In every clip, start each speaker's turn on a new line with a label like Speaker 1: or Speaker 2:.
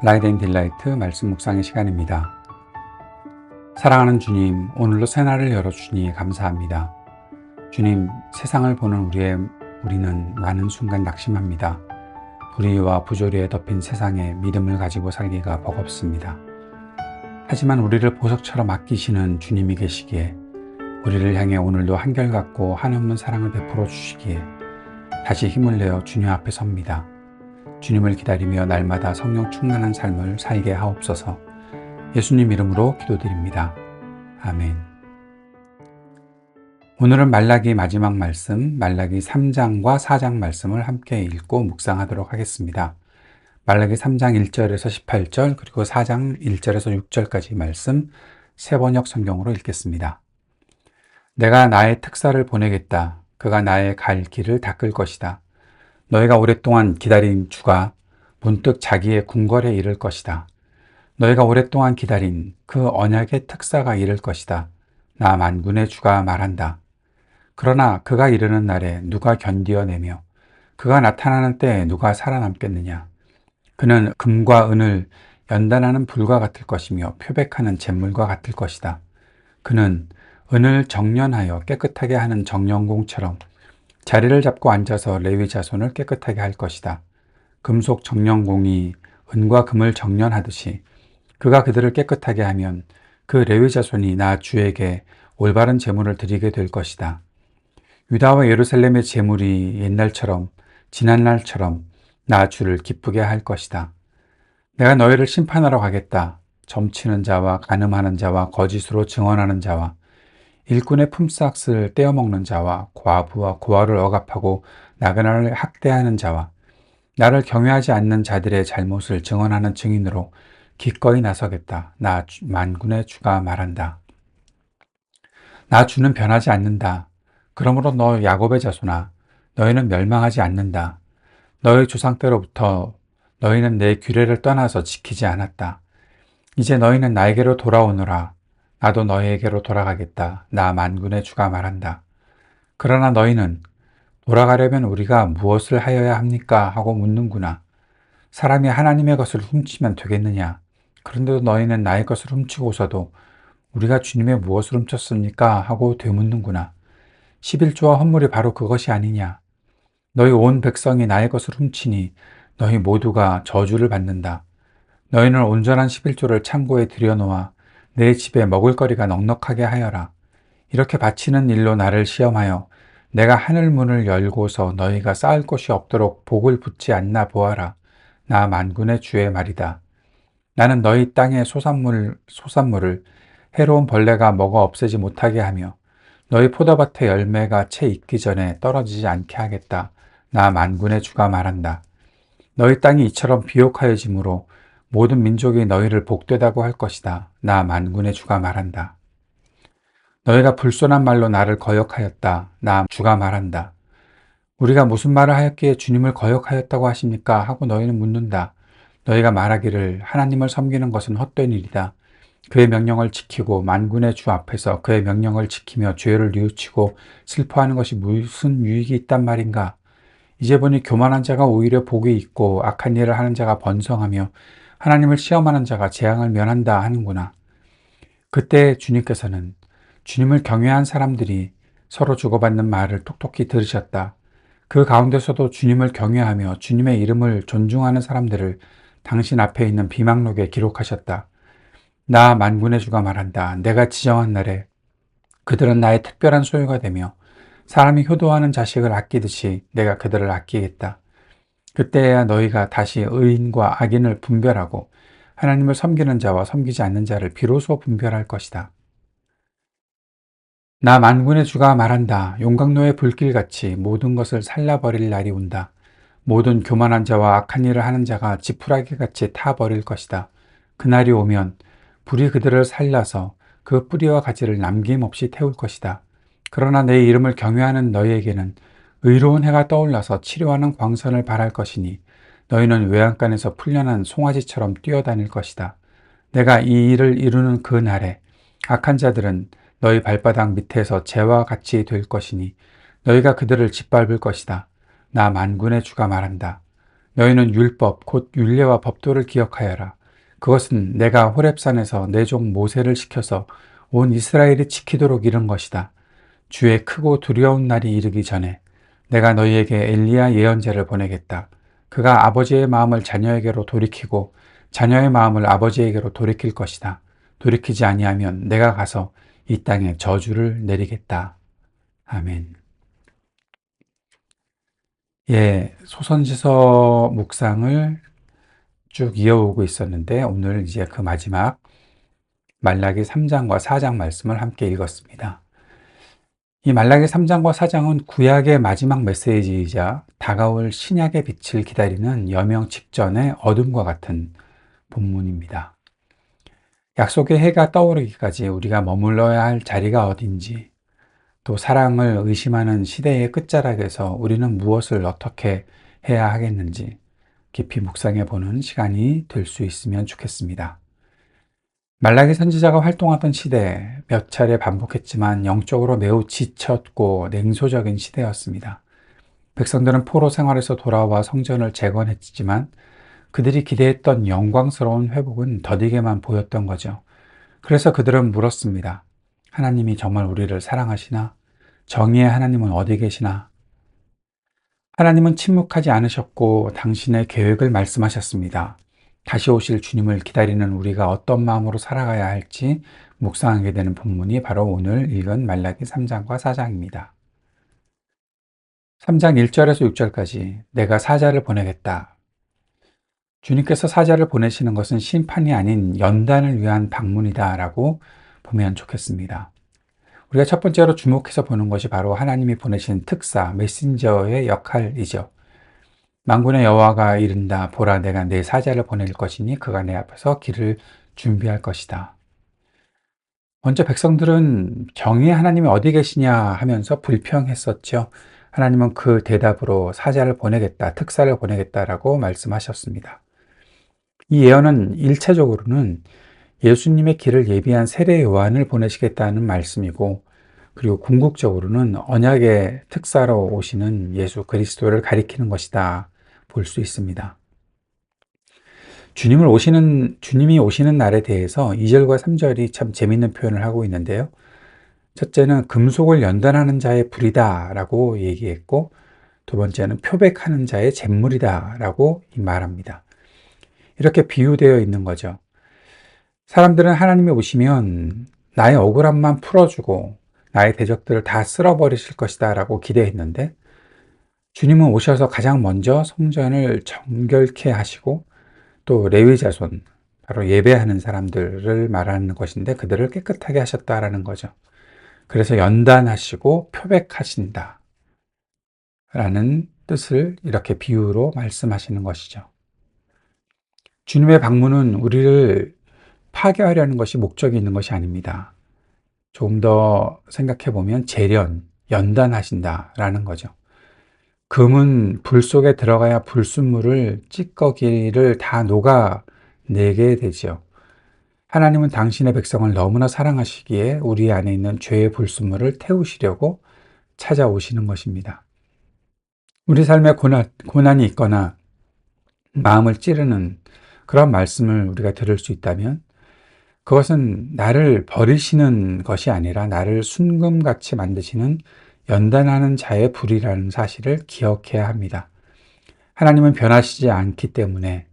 Speaker 1: 라이트 앤 딜라이트 말씀 묵상의 시간입니다. 사랑하는 주님, 오늘도 새날을 열어주시니 감사합니다. 주님, 세상을 보는 우리는 많은 순간 낙심합니다. 불의와 부조리에 덮인 세상에 믿음을 가지고 살기가 버겁습니다. 하지만 우리를 보석처럼 아끼시는 주님이 계시기에 우리를 향해 오늘도 한결같고 한없는 사랑을 베풀어 주시기에 다시 힘을 내어 주님 앞에 섭니다. 주님을 기다리며 날마다 성령 충만한 삶을 살게 하옵소서. 예수님 이름으로 기도드립니다. 아멘. 오늘은 말라기 마지막 말씀, 말라기 3장과 4장 말씀을 함께 읽고 묵상하도록 하겠습니다. 말라기 3장 1절에서 18절 그리고 4장 1절에서 6절까지 말씀 새 번역 성경으로 읽겠습니다. 내가 나의 특사를 보내겠다. 그가 나의 갈 길을 닦을 것이다. 너희가 오랫동안 기다린 주가 문득 자기의 궁궐에 이를 것이다. 너희가 오랫동안 기다린 그 언약의 특사가 이를 것이다. 나 만군의 주가 말한다. 그러나 그가 이르는 날에 누가 견디어내며 그가 나타나는 때에 누가 살아남겠느냐. 그는 금과 은을 연단하는 불과 같을 것이며 표백하는 잿물과 같을 것이다. 그는 은을 정련하여 깨끗하게 하는 정련공처럼 자리를 잡고 앉아서 레위 자손을 깨끗하게 할 것이다. 금속 정련공이 은과 금을 정련하듯이 그가 그들을 깨끗하게 하면 그 레위 자손이 나 주에게 올바른 제물을 드리게 될 것이다. 유다와 예루살렘의 제물이 옛날처럼 지난날처럼 나 주를 기쁘게 할 것이다. 내가 너희를 심판하러 가겠다. 점치는 자와 간음하는 자와 거짓으로 증언하는 자와 일꾼의 품삯을 떼어먹는 자와 과부와 고아를 억압하고 나그네를 학대하는 자와 나를 경외하지 않는 자들의 잘못을 증언하는 증인으로 기꺼이 나서겠다. 나 만군의 주가 말한다. 나 주는 변하지 않는다. 그러므로 너 야곱의 자손아, 너희는 멸망하지 않는다. 너희 조상 때로부터 너희는 내 규례를 떠나서 지키지 않았다. 이제 너희는 나에게로 돌아오너라. 나도 너희에게로 돌아가겠다. 나 만군의 주가 말한다. 그러나 너희는 돌아가려면 우리가 무엇을 하여야 합니까? 하고 묻는구나. 사람이 하나님의 것을 훔치면 되겠느냐? 그런데도 너희는 나의 것을 훔치고서도 우리가 주님의 무엇을 훔쳤습니까? 하고 되묻는구나. 11조와 헌물이 바로 그것이 아니냐? 너희 온 백성이 나의 것을 훔치니 너희 모두가 저주를 받는다. 너희는 온전한 11조를 창고에 들여놓아 내 집에 먹을거리가 넉넉하게 하여라. 이렇게 바치는 일로 나를 시험하여 내가 하늘 문을 열고서 너희가 쌓을 곳이 없도록 복을 붓지 않나 보아라. 나 만군의 주의 말이다. 나는 너희 땅의 소산물을 해로운 벌레가 먹어 없애지 못하게 하며 너희 포도밭의 열매가 채 익기 전에 떨어지지 않게 하겠다. 나 만군의 주가 말한다. 너희 땅이 이처럼 비옥하여지므로 모든 민족이 너희를 복되다고 할 것이다. 나 만군의 주가 말한다. 너희가 불손한 말로 나를 거역하였다. 나 주가 말한다. 우리가 무슨 말을 하였기에 주님을 거역하였다고 하십니까? 하고 너희는 묻는다. 너희가 말하기를 하나님을 섬기는 것은 헛된 일이다. 그의 명령을 지키고 만군의 주 앞에서 그의 명령을 지키며 죄를 뉘우치고 슬퍼하는 것이 무슨 유익이 있단 말인가? 이제 보니 교만한 자가 오히려 복이 있고 악한 일을 하는 자가 번성하며 하나님을 시험하는 자가 재앙을 면한다 하는구나. 그때 주님께서는 주님을 경외한 사람들이 서로 주고받는 말을 똑똑히 들으셨다. 그 가운데서도 주님을 경외하며 주님의 이름을 존중하는 사람들을 당신 앞에 있는 비망록에 기록하셨다. 나 만군의 주가 말한다. 내가 지정한 날에 그들은 나의 특별한 소유가 되며 사람이 효도하는 자식을 아끼듯이 내가 그들을 아끼겠다. 그때야 너희가 다시 의인과 악인을 분별하고 하나님을 섬기는 자와 섬기지 않는 자를 비로소 분별할 것이다. 나 만군의 주가 말한다. 용광로의 불길같이 모든 것을 살라버릴 날이 온다. 모든 교만한 자와 악한 일을 하는 자가 지푸라기같이 타버릴 것이다. 그날이 오면 불이 그들을 살라서 그 뿌리와 가지를 남김없이 태울 것이다. 그러나 내 이름을 경외하는 너희에게는 의로운 해가 떠올라서 치료하는 광선을 발할 것이니 너희는 외양간에서 풀려난 송아지처럼 뛰어다닐 것이다. 내가 이 일을 이루는 그 날에 악한 자들은 너희 발바닥 밑에서 재와 같이 될 것이니 너희가 그들을 짓밟을 것이다. 나 만군의 주가 말한다. 너희는 율법 곧 율례와 법도를 기억하여라. 그것은 내가 호렙산에서 내 종 모세를 시켜서 온 이스라엘이 지키도록 이룬 것이다. 주의 크고 두려운 날이 이르기 전에 내가 너희에게 엘리야 예언자를 보내겠다. 그가 아버지의 마음을 자녀에게로 돌이키고 자녀의 마음을 아버지에게로 돌이킬 것이다. 돌이키지 아니하면 내가 가서 이 땅에 저주를 내리겠다. 아멘. 예, 소선지서 묵상을 쭉 이어오고 있었는데 오늘 이제 그 마지막 말라기 3장과 4장 말씀을 함께 읽었습니다. 이 말라기 3장과 4장은 구약의 마지막 메시지이자 다가올 신약의 빛을 기다리는 여명 직전의 어둠과 같은 본문입니다. 약속의 해가 떠오르기까지 우리가 머물러야 할 자리가 어딘지, 또 사랑을 의심하는 시대의 끝자락에서 우리는 무엇을 어떻게 해야 하겠는지 깊이 묵상해 보는 시간이 될 수 있으면 좋겠습니다. 말라기 선지자가 활동하던 시대, 몇 차례 반복했지만 영적으로 매우 지쳤고 냉소적인 시대였습니다. 백성들은 포로 생활에서 돌아와 성전을 재건했지만 그들이 기대했던 영광스러운 회복은 더디게만 보였던 거죠. 그래서 그들은 물었습니다. 하나님이 정말 우리를 사랑하시나? 정의의 하나님은 어디 계시나? 하나님은 침묵하지 않으셨고 당신의 계획을 말씀하셨습니다. 다시 오실 주님을 기다리는 우리가 어떤 마음으로 살아가야 할지 묵상하게 되는 본문이 바로 오늘 읽은 말라기 3장과 4장입니다. 3장 1절에서 6절까지 내가 사자를 보내겠다. 주님께서 사자를 보내시는 것은 심판이 아닌 연단을 위한 방문이다 라고 보면 좋겠습니다. 우리가 첫 번째로 주목해서 보는 것이 바로 하나님이 보내신 특사, 메신저의 역할이죠. 만군의 여호와가 이른다. 보라, 내가 내 사자를 보낼 것이니 그가 내 앞에서 길을 준비할 것이다. 먼저 백성들은 정의의 하나님이 어디 계시냐 하면서 불평했었죠. 하나님은 그 대답으로 사자를 보내겠다, 특사를 보내겠다라고 말씀하셨습니다. 이 예언은 일차적으로는 예수님의 길을 예비한 세례 요한을 보내시겠다는 말씀이고, 그리고 궁극적으로는 언약의 특사로 오시는 예수 그리스도를 가리키는 것이다 볼 수 있습니다. 주님이 오시는 날에 대해서 2절과 3절이 참 재밌는 표현을 하고 있는데요. 첫째는 금속을 연단하는 자의 불이다 라고 얘기했고, 두 번째는 표백하는 자의 잿물이다 라고 말합니다. 이렇게 비유되어 있는 거죠. 사람들은 하나님이 오시면 나의 억울함만 풀어주고 나의 대적들을 다 쓸어버리실 것이다 라고 기대했는데, 주님은 오셔서 가장 먼저 성전을 정결케 하시고 또 레위 자손, 바로 예배하는 사람들을 말하는 것인데 그들을 깨끗하게 하셨다라는 거죠. 그래서 연단하시고 표백하신다 라는 뜻을 이렇게 비유로 말씀하시는 것이죠. 주님의 방문은 우리를 파괴하려는 것이 목적이 있는 것이 아닙니다. 조금 더 생각해 보면 재련, 연단하신다라는 거죠. 금은 불 속에 들어가야 불순물을 찌꺼기를 다 녹아내게 되죠. 하나님은 당신의 백성을 너무나 사랑하시기에 우리 안에 있는 죄의 불순물을 태우시려고 찾아오시는 것입니다. 우리 삶에 고난이 있거나 마음을 찌르는 그런 말씀을 우리가 들을 수 있다면 그것은 나를 버리시는 것이 아니라 나를 순금같이 만드시는 연단하는 자의 불이라는 사실을 기억해야 합니다. 하나님은 변하시지 않기 때문에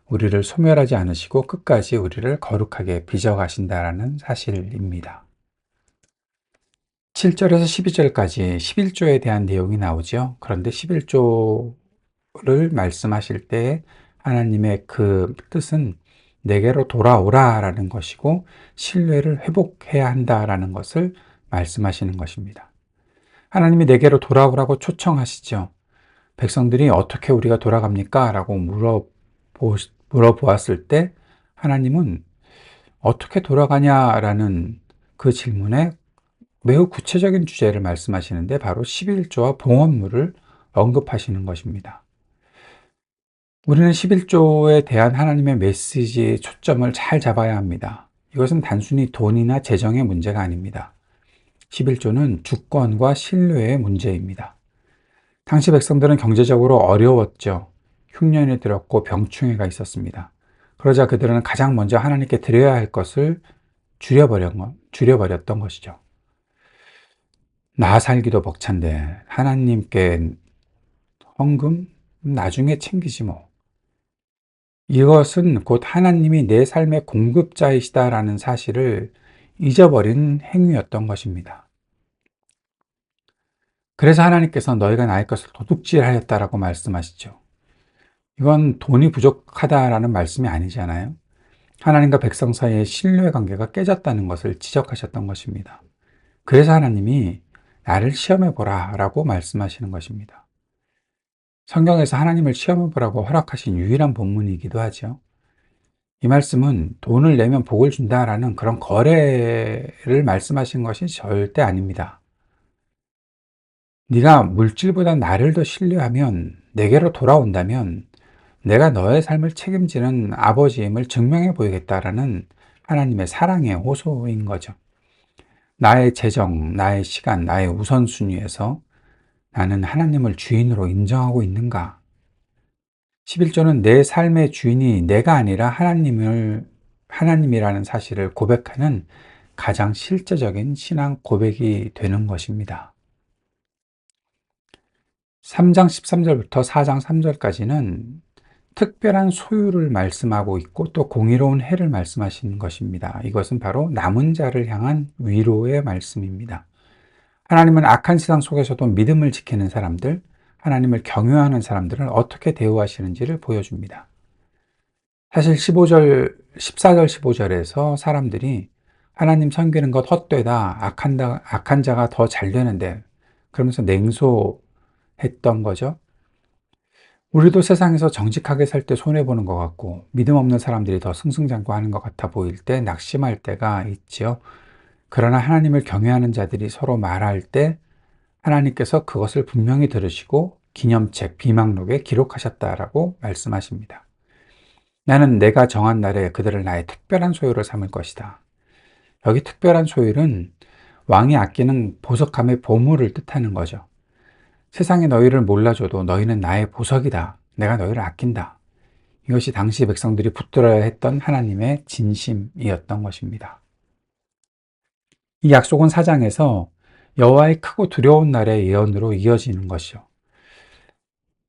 Speaker 1: 우리를 소멸하지 않으시고 끝까지 우리를 거룩하게 빚어가신다라는 사실입니다. 7절에서 12절까지 11조에 대한 내용이 나오죠. 그런데 11조를 말씀하실 때 하나님의 그 뜻은 내게로 돌아오라라는 것이고 신뢰를 회복해야 한다라는 것을 말씀하시는 것입니다. 하나님이 내게로 돌아오라고 초청하시죠. 백성들이 어떻게 우리가 돌아갑니까? 라고 물어보았을 때 하나님은 어떻게 돌아가냐라는 그 질문에 매우 구체적인 주제를 말씀하시는데 바로 11조와 봉헌물을 언급하시는 것입니다. 우리는 11조에 대한 하나님의 메시지의 초점을 잘 잡아야 합니다. 이것은 단순히 돈이나 재정의 문제가 아닙니다. 11조는 주권과 신뢰의 문제입니다. 당시 백성들은 경제적으로 어려웠죠. 흉년이 들었고 병충해가 있었습니다. 그러자 그들은 가장 먼저 하나님께 드려야 할 것을 줄여버렸던 것이죠. 나 살기도 벅찬데 하나님께 헌금? 나중에 챙기지 뭐. 이것은 곧 하나님이 내 삶의 공급자이시다라는 사실을 잊어버린 행위였던 것입니다. 그래서 하나님께서 너희가 나의 것을 도둑질하였다라고 말씀하시죠. 이건 돈이 부족하다라는 말씀이 아니잖아요. 하나님과 백성 사이의 신뢰 관계가 깨졌다는 것을 지적하셨던 것입니다. 그래서 하나님이 나를 시험해 보라 라고 말씀하시는 것입니다. 성경에서 하나님을 시험해 보라고 허락하신 유일한 본문이기도 하죠. 이 말씀은 돈을 내면 복을 준다라는 그런 거래를 말씀하신 것이 절대 아닙니다. 네가 물질보다 나를 더 신뢰하면 내게로 돌아온다면 내가 너의 삶을 책임지는 아버지임을 증명해 보이겠다라는 하나님의 사랑의 호소인 거죠. 나의 재정, 나의 시간, 나의 우선순위에서 나는 하나님을 주인으로 인정하고 있는가? 11조는 내 삶의 주인이 내가 아니라 하나님이라는 사실을 고백하는 가장 실제적인 신앙 고백이 되는 것입니다. 3장 13절부터 4장 3절까지는 특별한 소유를 말씀하고 있고 또 공의로운 해를 말씀하시는 것입니다. 이것은 바로 남은 자를 향한 위로의 말씀입니다. 하나님은 악한 세상 속에서도 믿음을 지키는 사람들, 하나님을 경외하는 사람들을 어떻게 대우하시는지를 보여줍니다. 사실 14절 15절에서 사람들이 하나님 섬기는 것 헛되다, 악한 자가 더 잘 되는데 그러면서 냉소했던 거죠. 우리도 세상에서 정직하게 살 때 손해보는 것 같고 믿음 없는 사람들이 더 승승장구하는 것 같아 보일 때 낙심할 때가 있지요. 그러나 하나님을 경외하는 자들이 서로 말할 때 하나님께서 그것을 분명히 들으시고 기념책, 비망록에 기록하셨다라고 말씀하십니다. 나는 내가 정한 날에 그들을 나의 특별한 소유로 삼을 것이다. 여기 특별한 소유는 왕이 아끼는 보석함의 보물을 뜻하는 거죠. 세상에 너희를 몰라줘도 너희는 나의 보석이다. 내가 너희를 아낀다. 이것이 당시 백성들이 붙들어야 했던 하나님의 진심이었던 것입니다. 이 약속은 4장에서 여호와의 크고 두려운 날의 예언으로 이어지는 것이요.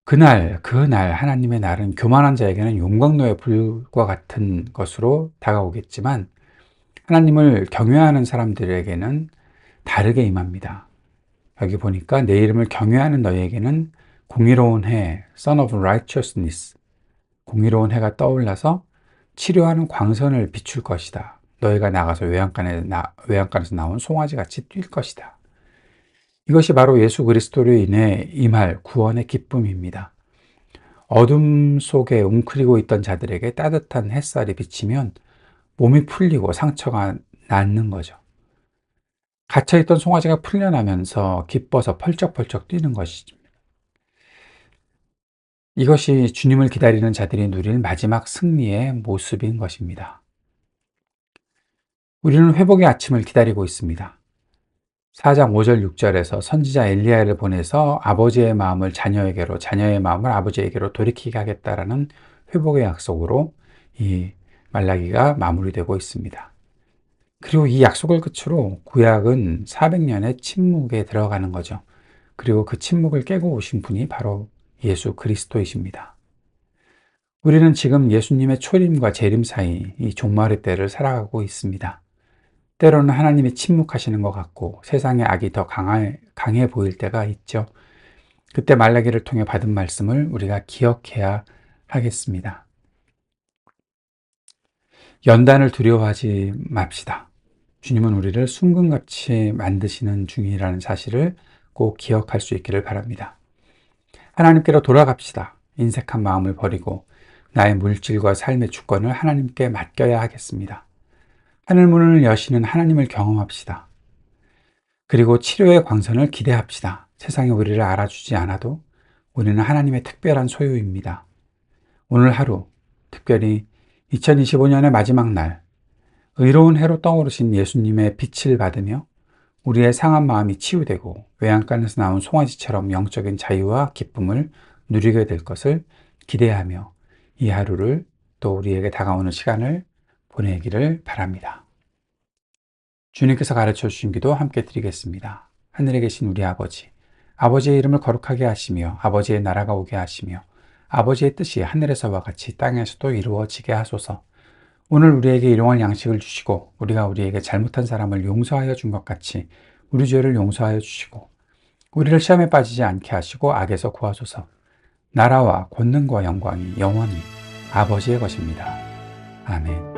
Speaker 1: 그날 하나님의 날은 교만한 자에게는 용광로의 불과 같은 것으로 다가오겠지만 하나님을 경외하는 사람들에게는 다르게 임합니다. 여기 보니까 내 이름을 경외하는 너희에게는 공의로운 해, Son of Righteousness, 공의로운 해가 떠올라서 치료하는 광선을 비출 것이다. 너희가 나가서 외양간에서 나온 송아지같이 뛸 것이다. 이것이 바로 예수 그리스도로 인해 임할 구원의 기쁨입니다. 어둠 속에 웅크리고 있던 자들에게 따뜻한 햇살이 비치면 몸이 풀리고 상처가 낫는 거죠. 갇혀있던 송아지가 풀려나면서 기뻐서 펄쩍펄쩍 뛰는 것이죠. 이것이 주님을 기다리는 자들이 누릴 마지막 승리의 모습인 것입니다. 우리는 회복의 아침을 기다리고 있습니다. 4장 5절 6절에서 선지자 엘리야를 보내서 아버지의 마음을 자녀에게로, 자녀의 마음을 아버지에게로 돌이키게 하겠다라는 회복의 약속으로 이 말라기가 마무리되고 있습니다. 그리고 이 약속을 끝으로 구약은 400년의 침묵에 들어가는 거죠. 그리고 그 침묵을 깨고 오신 분이 바로 예수 그리스도이십니다. 우리는 지금 예수님의 초림과 재림 사이 이 종말의 때를 살아가고 있습니다. 때로는 하나님이 침묵하시는 것 같고 세상의 악이 더 강해 보일 때가 있죠. 그때 말라기를 통해 받은 말씀을 우리가 기억해야 하겠습니다. 연단을 두려워하지 맙시다. 주님은 우리를 순금같이 만드시는 중이라는 사실을 꼭 기억할 수 있기를 바랍니다. 하나님께로 돌아갑시다. 인색한 마음을 버리고 나의 물질과 삶의 주권을 하나님께 맡겨야 하겠습니다. 하늘문을 여시는 하나님을 경험합시다. 그리고 치료의 광선을 기대합시다. 세상이 우리를 알아주지 않아도 우리는 하나님의 특별한 소유입니다. 오늘 하루, 특별히 2025년의 마지막 날, 의로운 해로 떠오르신 예수님의 빛을 받으며 우리의 상한 마음이 치유되고 외양간에서 나온 송아지처럼 영적인 자유와 기쁨을 누리게 될 것을 기대하며 이 하루를 또 우리에게 다가오는 시간을 보내기를 바랍니다. 주님께서 가르쳐 주신 기도 함께 드리겠습니다. 하늘에 계신 우리 아버지, 아버지의 이름을 거룩하게 하시며 아버지의 나라가 오게 하시며 아버지의 뜻이 하늘에서와 같이 땅에서도 이루어지게 하소서. 오늘 우리에게 일용할 양식을 주시고 우리가 우리에게 잘못한 사람을 용서하여 준 것 같이 우리 죄를 용서하여 주시고 우리를 시험에 빠지지 않게 하시고 악에서 구하소서. 나라와 권능과 영광이 영원히 아버지의 것입니다. 아멘.